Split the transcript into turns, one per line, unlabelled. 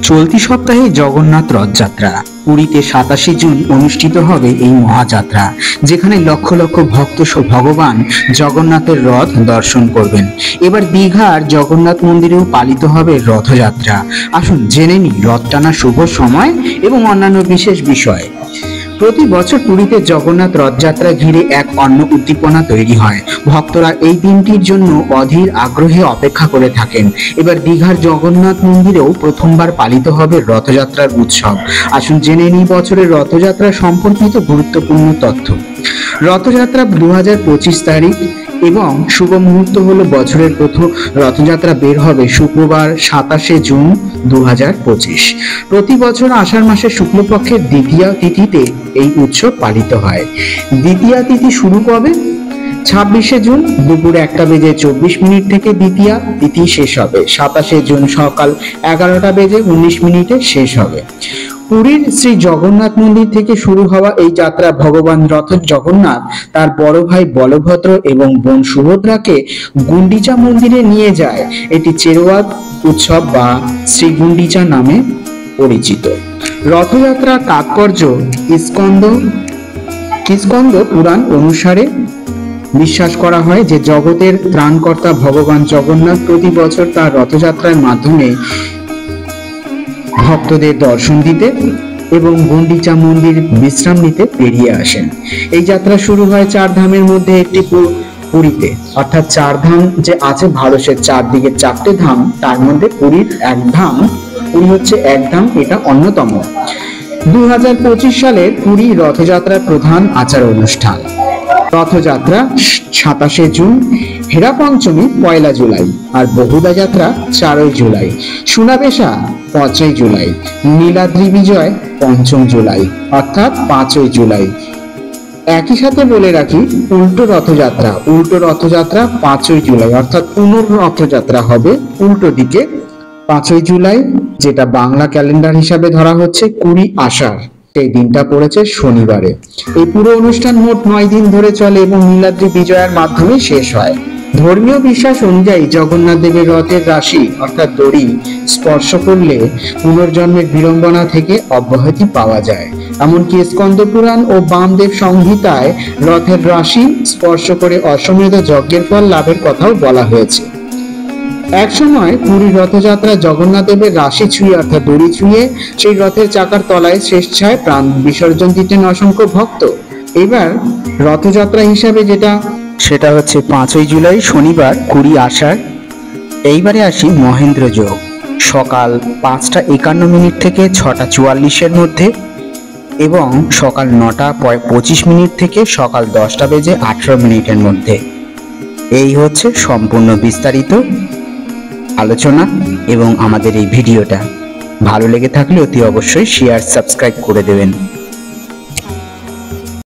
চলতি সপ্তাহে জগন্নাথ রথযাত্রা। পুরীতে 27 জুন অনুষ্ঠিত হবে এই মহাযাত্রা, যেখানে লক্ষ লক্ষ ভক্ত ভগবান জগন্নাথের রথ দর্শন করবেন। এবার দীঘার জগন্নাথ মন্দিরেও পালিত হবে রথযাত্রা। আসুন জেনে নিই রথ টানার শুভ সময় এবং অন্যান্য বিশেষ বিষয়। প্রতি বছর পুরীতে জগন্নাথ রথযাত্রা ঘিরে এক অন্য উদ্দীপনা তৈরি হয়। ভক্তরা এই দিনটির জন্য অধীর আগ্রহে অপেক্ষা করে থাকেন। এবার দীঘার জগন্নাথ মন্দিরেও প্রথমবার পালিত হবে রথযাত্রার উৎসব। আসুন জেনে নিই বছরের রথযাত্রা সম্পর্কিত গুরুত্বপূর্ণ তথ্য। রথযাত্রা 2025 তারিখ এবং শুভ মুহূর্ত হলো বছরের প্রথম রথযাত্রা বের হবে শুক্রবার 27 জুন 2025। প্রতি বছর আষাঢ় মাসের শুক্লপক্ষের দ্বিতীয়া তিথিতে এই উৎসব পালিত হয়। দ্বিতীয়া তিথি শুরু কবে? 26 জুন দুপুর 1:24 থেকে দ্বিতীয়া তিথি শেষ হবে। 27 জুন সকাল 11:19 শেষ হবে। পুরীর শ্রী জগন্নাথ মন্দির থেকে শুরু হওয়া এই যাত্রা ভগবান রথ জগন্নাথ তার বড় ভাই বলভদ্র এবং বোন সুভদ্রাকে গুন্ডিচা মন্দিরে নিয়ে যায়। এটি চেরোয়াদ উৎসব বা শ্রী গুন্ডিচা নামে পরিচিত। রথযাত্রার তাৎপর্য স্কন্দ পুরাণ অনুসারে বিশ্বাস করা হয় যে জগতের ত্রাণকর্তা ভগবান জগন্নাথ প্রতি বছর তার রথযাত্রার মাধ্যমে ভক্তদের দর্শন দিতে এবং গুন্ডিচা মন্দির বিশ্রাম নিতে বেরিয়ে আসেন। এই যাত্রা শুরু হয় 4 ধামের মধ্যে একটি পুরীতে, অর্থাৎ 4 ধাম যে আছে ভারতের চারদিকে 4টে ধাম, তার মধ্যে পুরীর এক ধাম, পুরী হচ্ছে এক ধাম, এটা অন্যতম। 2025 সালের পুরী রথযাত্রার প্রধান আচার অনুষ্ঠান। রথযাত্রা 27 জুন, হেরা পঞ্চমী 1 জুলাই, আর বহুদা যাত্রা 4 জুলাই, সুনাবেশা 5 জুলাই, নীলাদ্রি বিজয় 5 জুলাই অর্থাৎ 5 জুলাই। একই সাথে বলে রাখি উল্টো রথযাত্রা 5 জুলাই অর্থাৎ পুনর্রথযাত্রা হবে উল্টো দিকে 5 জুলাই, যেটা বাংলা ক্যালেন্ডার হিসাবে ধরা হচ্ছে 20 আষাঢ়। এই দিনটা পড়েছে শনিবারে। এই পুরো অনুষ্ঠান মোট 9 দিন ধরে চলে এবং নীলাদ্রি বিজয়ার মাধ্যমে শেষ হয়। ধর্মীয় বিশ্বাস অনুযায়ী জগন্নাথ দেবের রথের রাশি অর্থাৎ দড়ি স্পর্শ করলে পুনর্জন্মের বিড়ম্বনা থেকে অব্যাহতি পাওয়া যায়। এমনকি স্কন্দ পুরাণ ও বামদেব সংহিতায় রথের রাশি স্পর্শ করে অশ্বমেধ যজ্ঞের ফল লাভের কথাও বলা হয়েছে। এক সময় পুরী রথযাত্রা জগন্নাথ দেবের রাশি ছুঁয়ে অর্থাৎ দড়ি ছুঁয়ে সেই রথের চাকার তলায় স্বেচ্ছায় প্রাণ বিসর্জন দিতেন অসংখ্য ভক্ত। এবার রথযাত্রা হিসাবে সেটা হচ্ছে 5 জুলাই শনিবার 20 আষাঢ়। এইবারে আসি মহেন্দ্র যোগ, সকাল 5:51 থেকে 6:44 মধ্যে এবং সকাল 9:25 থেকে সকাল 10:18 মধ্যে। এই হচ্ছে সম্পূর্ণ বিস্তারিত আলোচনা এবং আমাদের এই ভিডিওটা ভালো লেগে থাকলে অতি অবশ্যই শেয়ার সাবস্ক্রাইব করে দেবেন।